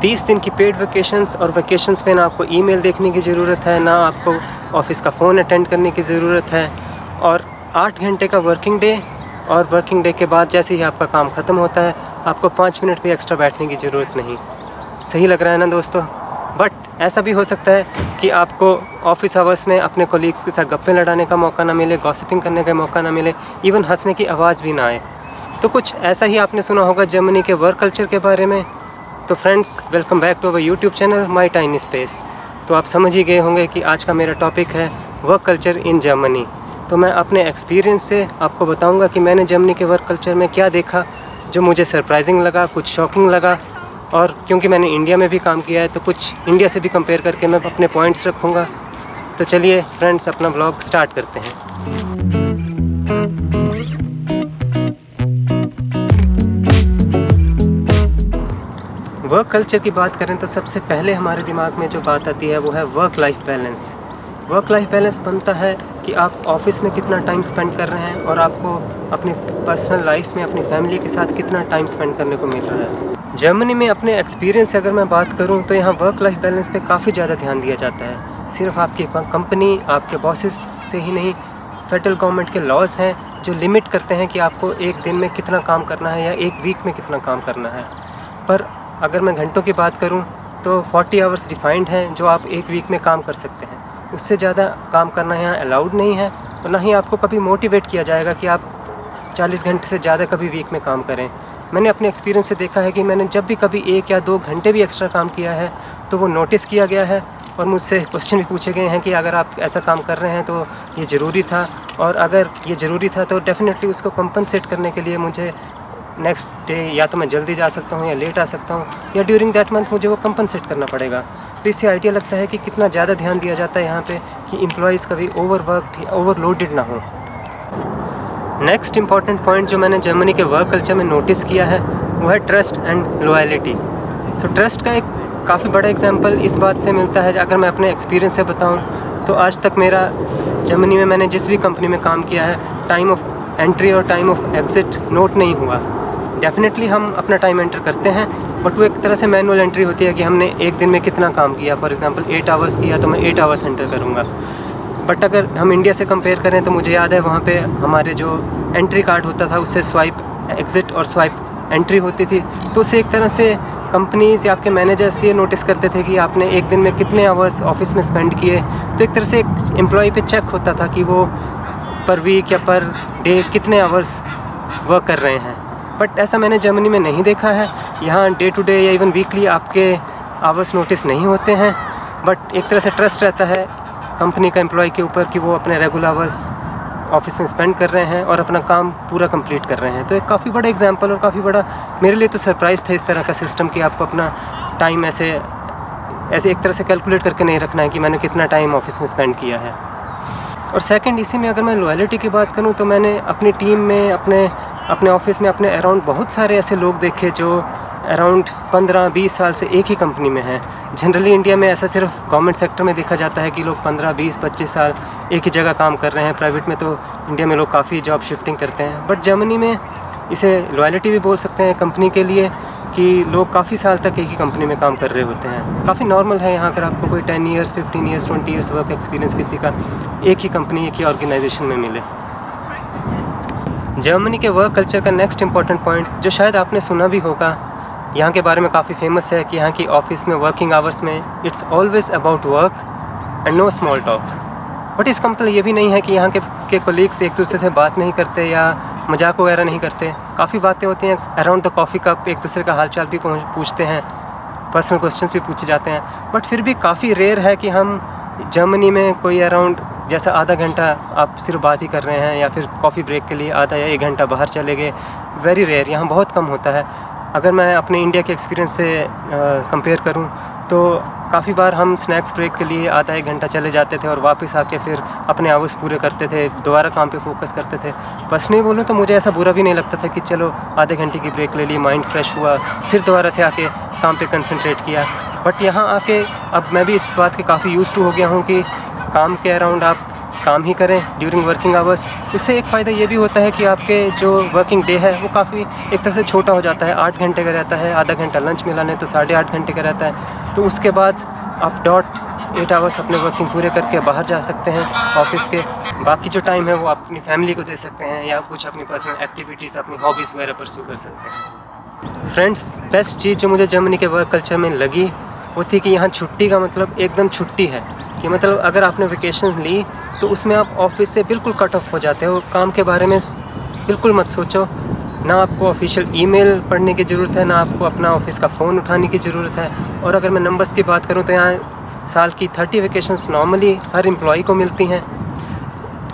30 दिन की paid vacations, और वैकेशंस में ना आपको ईमेल देखने की ज़रूरत है, ना आपको ऑफिस का फ़ोन अटेंड करने की ज़रूरत है, और 8 घंटे का वर्किंग डे, और वर्किंग डे के बाद जैसे ही आपका काम ख़त्म होता है आपको 5 मिनट भी एक्स्ट्रा बैठने की ज़रूरत नहीं। सही लग रहा है ना दोस्तों? बट ऐसा भी हो सकता है कि आपको ऑफिस आवर्स में अपने कोलीग्स के साथ गप्पे लड़ाने का मौका ना मिले, गॉसिपिंग करने का मौका ना मिले, इवन हंसने की आवाज़ भी ना आए। तो कुछ ऐसा ही आपने सुना होगा जर्मनी के वर्क कल्चर के बारे में। तो friends, welcome back to our YouTube channel My Tiny Space. तो आप समझ ही गए होंगे कि आज का मेरा टॉपिक है वर्क कल्चर इन जर्मनी। तो मैं अपने एक्सपीरियंस से आपको बताऊंगा कि मैंने जर्मनी के वर्क कल्चर में क्या देखा जो मुझे सरप्राइजिंग लगा, कुछ शॉकिंग लगा, और क्योंकि मैंने इंडिया में भी काम किया है तो कुछ इंडिया से भी कंपेयर करके मैं अपने पॉइंट्स रखूँगा। तो चलिए फ्रेंड्स, अपना ब्लॉग स्टार्ट करते हैं। वर्क कल्चर की बात करें तो सबसे पहले हमारे दिमाग में जो बात आती है वो है work life balance. Work life balance बनता है कि आप ऑफिस में कितना टाइम स्पेंड कर रहे हैं और आपको अपनी पर्सनल लाइफ में अपनी फैमिली के साथ कितना टाइम स्पेंड करने को मिल रहा है। जर्मनी में अपने एक्सपीरियंस से अगर मैं बात करूं तो यहाँ वर्क लाइफ बैलेंस पे काफ़ी ज़्यादा ध्यान दिया जाता है। सिर्फ आपकी कंपनी, आपके बॉसेस से ही नहीं, फेडरल गवर्नमेंट के लॉज हैं जो लिमिट करते हैं कि आपको एक दिन में कितना काम करना है या एक वीक में कितना काम करना है। पर अगर मैं घंटों की बात करूं तो 40 आवर्स डिफाइंड हैं जो आप एक वीक में काम कर सकते हैं। उससे ज़्यादा काम करना यहाँ अलाउड नहीं है, और ना ही आपको कभी मोटिवेट किया जाएगा कि आप 40 घंटे से ज़्यादा कभी वीक में काम करें। मैंने अपने एक्सपीरियंस से देखा है कि मैंने जब भी कभी 1 या 2 घंटे भी एक्स्ट्रा काम किया है तो वो नोटिस किया गया है, और मुझसे क्वेश्चन भी पूछे गए हैं कि अगर आप ऐसा काम कर रहे हैं तो ये ज़रूरी था, और अगर ये ज़रूरी था तो डेफ़िनेटली उसको कंपनसेट करने के लिए मुझे नेक्स्ट डे या तो मैं जल्दी जा सकता हूँ या लेट आ सकता हूँ, या ड्यूरिंग दैट मंथ मुझे वो कंपनसेट करना पड़ेगा। तो इससे आइडिया लगता है कि कितना ज़्यादा ध्यान दिया जाता है यहाँ पे कि एम्प्लॉइज़ कभी ओवरवर्कड या ओवरलोडेड ना हो। नेक्स्ट इंपॉर्टेंट पॉइंट जो मैंने जर्मनी के वर्क कल्चर में नोटिस किया है वो है trust and loyalty. So trust का एक काफ़ी बड़ा एग्जांपल इस बात से मिलता है, अगर मैं अपने एक्सपीरियंस से बताऊं तो आज तक मेरा जर्मनी में मैंने जिस भी कंपनी में काम किया है टाइम ऑफ एंट्री और टाइम ऑफ एग्ज़िट नोट नहीं हुआ। डेफिनेटली हम अपना टाइम एंटर करते हैं, बट वो एक तरह से मैनुअल एंट्री होती है कि हमने एक दिन में कितना काम किया। फॉर एग्जांपल 8 आवर्स किया तो मैं 8 आवर्स एंटर करूँगा। बट अगर हम इंडिया से कंपेयर करें तो मुझे याद है वहाँ पे हमारे जो एंट्री कार्ड होता था उससे स्वाइप एग्ज़िट और स्वाइप एंट्री होती थी, तो उससे एक तरह से कंपनीज़ या आपके मैनेजर्स ये नोटिस करते थे कि आपने एक दिन में कितने आवर्स ऑफिस में स्पेंड किए। तो एक तरह से एक एम्प्लॉय पे चेक होता था कि वो पर वीक या पर डे कितने आवर्स वर्क कर रहे हैं। बट ऐसा मैंने जर्मनी में नहीं देखा है। यहाँ डे टू डे या इवन वीकली आपके आवर्स नोटिस नहीं होते हैं, बट एक तरह से ट्रस्ट रहता है कंपनी का एम्प्लॉय के ऊपर कि वो अपने रेगुलर आवर्स ऑफिस में स्पेंड कर रहे हैं और अपना काम पूरा कंप्लीट कर रहे हैं। तो एक काफ़ी बड़ा एग्जांपल और काफ़ी बड़ा मेरे लिए तो सरप्राइज़ था इस तरह का सिस्टम कि आपको अपना टाइम ऐसे एक तरह से कैलकुलेट करके नहीं रखना है कि मैंने कितना टाइम ऑफिस में स्पेंड किया है। और सेकंड, इसी में अगर मैं लॉयल्टी की बात करूं तो मैंने अपनी टीम में, अपने ऑफिस में, अपने अराउंड बहुत सारे ऐसे लोग देखे जो अराउंड 15-20 साल से एक ही कंपनी में हैं। जनरली इंडिया में ऐसा सिर्फ गवर्नमेंट सेक्टर में देखा जाता है कि लोग 15, 20, 25 साल एक ही जगह काम कर रहे हैं। प्राइवेट में तो इंडिया में लोग काफ़ी जॉब शिफ्टिंग करते हैं, बट जर्मनी में इसे लॉयल्टी भी बोल सकते हैं कंपनी के लिए कि लोग काफ़ी साल तक एक ही कंपनी में काम कर रहे होते हैं। काफ़ी नॉर्मल है यहाँ अगर आपको कोई 10 years, 15 years, 20 years work experience किसी का एक ही कंपनी, एक ही ऑर्गेनाइजेशन में मिले। जर्मनी के वर्क कल्चर का नेक्स्ट इंपॉर्टेंट पॉइंट जो शायद आपने सुना भी होगा, यहाँ के बारे में काफ़ी फेमस है कि यहाँ की ऑफिस में वर्किंग आवर्स में it's always about work and know small talk. But इसका मतलब ये भी नहीं है कि यहाँ के कोलीग्स एक दूसरे से बात नहीं करते या मजाक वगैरह नहीं करते। काफ़ी बातें होती हैं अराउंड द कॉफ़ी कप, एक दूसरे का हाल चाल भी पूछते हैं, पर्सनल क्वेश्चंस भी पूछे जाते हैं। बट फिर भी काफ़ी रेयर है कि हम जर्मनी में कोई अराउंड जैसा आधा घंटा आप सिर्फ बात ही कर रहे हैं या फिर कॉफ़ी ब्रेक के लिए आधा या 1 घंटा बाहर चले गए। वेरी रेयर, यहाँ बहुत कम होता है। अगर मैं अपने इंडिया के एक्सपीरियंस से कंपेयर करूं तो काफ़ी बार हम स्नैक्स ब्रेक के लिए आधा 1 घंटा चले जाते थे और वापस आके फिर अपने आवर्स पूरे करते थे, दोबारा काम पे फोकस करते थे। बस नहीं बोलूँ तो मुझे ऐसा बुरा भी नहीं लगता था कि चलो आधे घंटे की ब्रेक ले ली, माइंड फ्रेश हुआ, फिर दोबारा से आके काम पे कंसंट्रेट किया। बट यहाँ आके अब मैं भी इस बात के काफ़ी यूज़ टू हो गया हूँ कि काम के अराउंड आप काम ही करें ड्यूरिंग वर्किंग आवर्स। उससे एक फ़ायदा ये भी होता है कि आपके जो वर्किंग डे है वो काफ़ी एक तरह से छोटा हो जाता है। 8 घंटे का रहता है, आधा घंटा लंच मिलाने तो 8.5 घंटे का रहता है। तो उसके बाद आप डॉट 8 आवर्स अपने वर्किंग पूरे करके बाहर जा सकते हैं ऑफिस के। बाकी जो टाइम है वो आप अपनी फैमिली को दे सकते हैं या कुछ अपनी पर्सनल एक्टिविटीज़, अपनी हॉबीज़ वगैरह परस्यू कर सकते हैं। फ्रेंड्स, बेस्ट चीज़ जो मुझे जर्मनी के वर्क कल्चर में लगी वो थी कि यहाँ छुट्टी का मतलब एकदम छुट्टी है। कि मतलब अगर आपने वेकेशन ली तो उसमें आप ऑफिस से बिल्कुल कट ऑफ हो जाते हो। काम के बारे में बिल्कुल मत सोचो। ना आपको ऑफिशियल ईमेल पढ़ने की ज़रूरत है, ना आपको अपना ऑफिस का फ़ोन उठाने की ज़रूरत है। और अगर मैं नंबर्स की बात करूँ तो यहाँ साल की 30 वेकेशंस नॉर्मली हर एम्प्लॉई को मिलती हैं।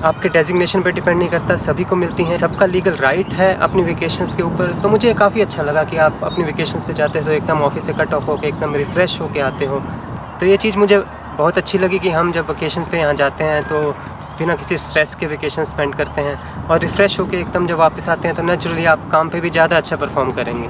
आपके डेजिग्नेशन पे डिपेंड नहीं करता, सभी को मिलती हैं। सबका लीगल राइट है अपनी वेकेशंस के ऊपर। तो मुझे काफ़ी अच्छा लगा कि आप अपनी वेकेशंस पे जाते हो तो एकदम ऑफिस से कट ऑफ होकर एकदम रिफ़्रेश होके आते हो। तो ये चीज़ मुझे बहुत अच्छी लगी कि हम जब वेकेशंस पे यहाँ जाते हैं तो बिना किसी स्ट्रेस के वेकेशन स्पेंड करते हैं और रिफ़्रेश होकर एकदम जब वापस आते हैं तो नेचुरली आप काम पे भी ज़्यादा अच्छा परफॉर्म करेंगे।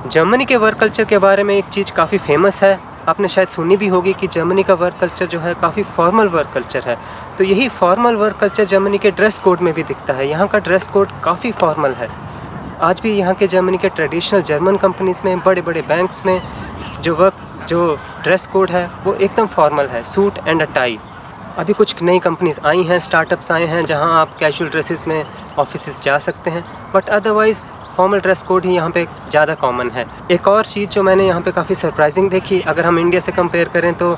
जर्मनी के वर्क कल्चर के बारे में एक चीज़ काफ़ी फेमस है, आपने शायद सुनी भी होगी कि जर्मनी का वर्क कल्चर जो है काफ़ी फॉर्मल वर्क कल्चर है। तो यही फॉर्मल वर्क कल्चर जर्मनी के ड्रेस कोड में भी दिखता है। यहाँ का ड्रेस कोड काफ़ी फॉर्मल है। आज भी यहाँ के जर्मनी के ट्रेडिशनल जर्मन कंपनीज़ में, बड़े बड़े बैंक्स में जो ड्रेस कोड है वो एकदम फॉर्मल है, सूट एंड अ टाई। अभी कुछ नई कंपनीज़ आई हैं, स्टार्टअप्स आए हैं जहाँ आप कैजुअल ड्रेसेस में ऑफिस जा सकते हैं, but otherwise formal dress code ही यहाँ पे ज़्यादा कॉमन है। एक और चीज़ जो मैंने यहाँ पे काफ़ी सरप्राइजिंग देखी, अगर हम इंडिया से कंपेयर करें तो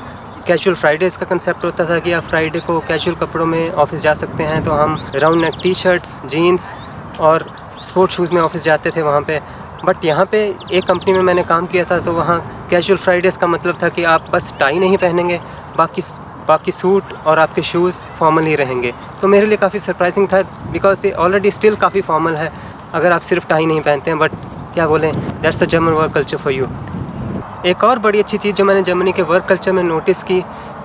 कैजुअल फ्राइडेज़ का कंसेप्ट होता था कि आप फ्राइडे को कैजुअल कपड़ों में ऑफिस जा सकते हैं। तो हम round neck T shirts, jeans और स्पोर्ट्स शूज़ में ऑफिस जाते थे वहाँ पे। बट यहाँ पे एक कंपनी में मैंने काम किया था तो वहाँ कैजुअल फ्राइडेज़ का मतलब था कि आप बस टाई नहीं पहनेंगे, बाकी सूट और आपके शूज़ फॉर्मल ही रहेंगे। तो मेरे लिए काफ़ी सरप्राइजिंग था बिकॉज ये ऑलरेडी स्टिल काफ़ी फॉर्मल है अगर आप सिर्फ टाई नहीं पहनते हैं। बट क्या बोलें, that's the German work culture for you. एक और बड़ी अच्छी चीज़ जो मैंने जर्मनी के वर्क कल्चर में नोटिस की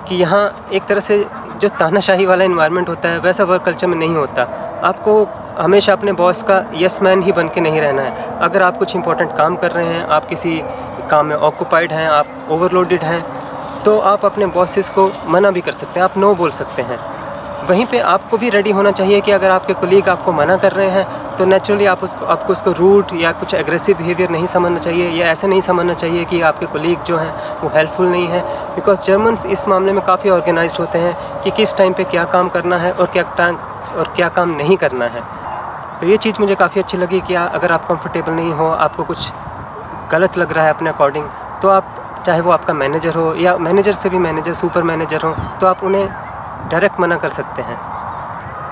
कि यहाँ एक तरह से जो तानाशाही वाला इन्वायरमेंट होता है वैसा वर्क कल्चर में नहीं होता। आपको हमेशा अपने बॉस का यस मैन ही बन के नहीं रहना है। अगर आप कुछ इंपॉर्टेंट काम कर रहे हैं, आप किसी काम में ऑक्यूपाइड हैं, आप ओवरलोडेड हैं, तो आप अपने बॉसेस को मना भी कर सकते हैं, आप नो बोल सकते हैं। वहीं पे आपको भी रेडी होना चाहिए कि अगर आपके कोलीग आपको मना कर रहे हैं तो नेचुरली आपको उसको रूड या कुछ एग्रेसिव बिहेवियर नहीं समझना चाहिए, या ऐसे नहीं समझना चाहिए कि आपके कोलीग जो हैं वो हेल्पफुल नहीं है। बिकॉज जर्मन्स इस मामले में काफ़ी ऑर्गेनाइज्ड होते हैं कि किस टाइम पे क्या काम करना है और क्या काम नहीं करना है। तो ये चीज़ मुझे काफ़ी अच्छी लगी कि अगर आप कंफर्टेबल नहीं हो, आपको कुछ गलत लग रहा है अपने अकॉर्डिंग, तो आप चाहे वो आपका मैनेजर हो या मैनेजर से भी मैनेजर, सुपर मैनेजर हो, तो आप उन्हें डायरेक्ट मना कर सकते हैं।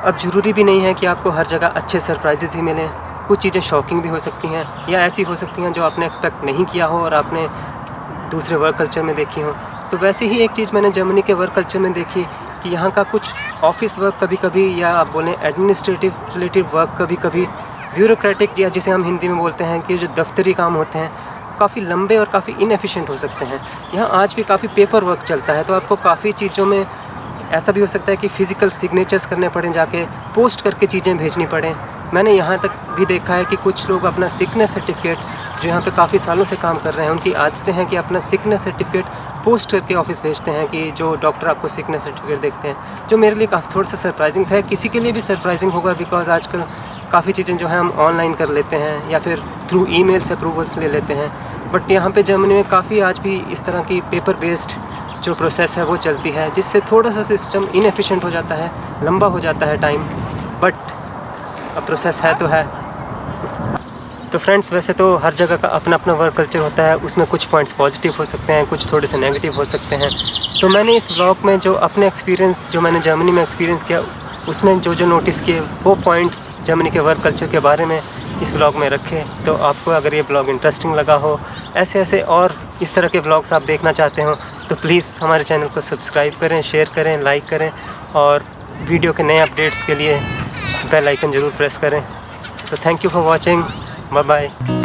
अब ज़रूरी भी नहीं है कि आपको हर जगह अच्छे सरप्राइजेज़ ही मिलें। कुछ चीज़ें शॉकिंग भी हो सकती हैं या ऐसी हो सकती हैं जो आपने एक्सपेक्ट नहीं किया हो और आपने दूसरे वर्क कल्चर में देखी हो। तो वैसे ही एक चीज़ मैंने जर्मनी के वर्क कल्चर में देखी कि यहाँ का कुछ ऑफिस वर्क कभी-कभी, या आप बोलें एडमिनिस्ट्रेटिव रिलेटेड वर्क कभी-कभी, ब्यूरोक्रेटिक या जिसे हम हिंदी में बोलते हैं कि जो दफ्तरी काम होते हैं, काफ़ी लंबे और काफ़ी इनएफिशिएंट हो सकते हैं। यहाँ आज भी काफ़ी पेपर वर्क चलता है, तो आपको काफ़ी चीज़ों में ऐसा भी हो सकता है कि फ़िज़िकल सिग्नेचर्स करने पड़ें, जाके पोस्ट करके चीज़ें भेजनी पड़ें। मैंने यहाँ तक भी देखा है कि कुछ लोग अपना सिकनेस सर्टिफिकेट, जो यहाँ पे काफ़ी सालों से काम कर रहे हैं, उनकी आदतें हैं कि अपना सिकनेस सर्टिफिकेट पोस्ट करके ऑफिस भेजते हैं कि जो डॉक्टर आपको सिकनेस सर्टिफिकेट देखते हैं, जो मेरे लिए काफ़ी थोड़ा सा सरप्राइजिंग था। किसी के लिए भी सरप्राइजिंग होगा बिकॉज़ आजकल काफ़ी चीज़ें जो हैं हम ऑनलाइन कर लेते हैं या फिर थ्रू ईमेल से अप्रूवल्स ले लेते हैं। बट यहाँ पे जर्मनी में काफ़ी आज भी इस तरह की पेपर बेस्ड जो प्रोसेस है वो चलती है, जिससे थोड़ा सा सिस्टम इनएफिशिएंट हो जाता है, लंबा हो जाता है टाइम, बट अब प्रोसेस है तो है। तो फ्रेंड्स, वैसे तो हर जगह का अपना अपना वर्क कल्चर होता है, उसमें कुछ पॉइंट्स पॉजिटिव हो सकते हैं, कुछ थोड़े से नेगेटिव हो सकते हैं। तो मैंने इस व्लॉग में जो अपने एक्सपीरियंस, जो मैंने जर्मनी में एक्सपीरियंस किया, उसमें जो नोटिस किए वो पॉइंट्स जर्मनी के वर्क कल्चर के बारे में इस व्लॉग में रखे। तो आपको अगर ये व्लॉग इंटरेस्टिंग लगा हो, ऐसे और इस तरह के व्लॉग्स आप देखना चाहते हो, तो प्लीज़ हमारे चैनल को सब्सक्राइब करें, शेयर करें, लाइक करें, और वीडियो के नए अपडेट्स के लिए बेल आइकन ज़रूर प्रेस करें। तो thank you for watching, bye bye.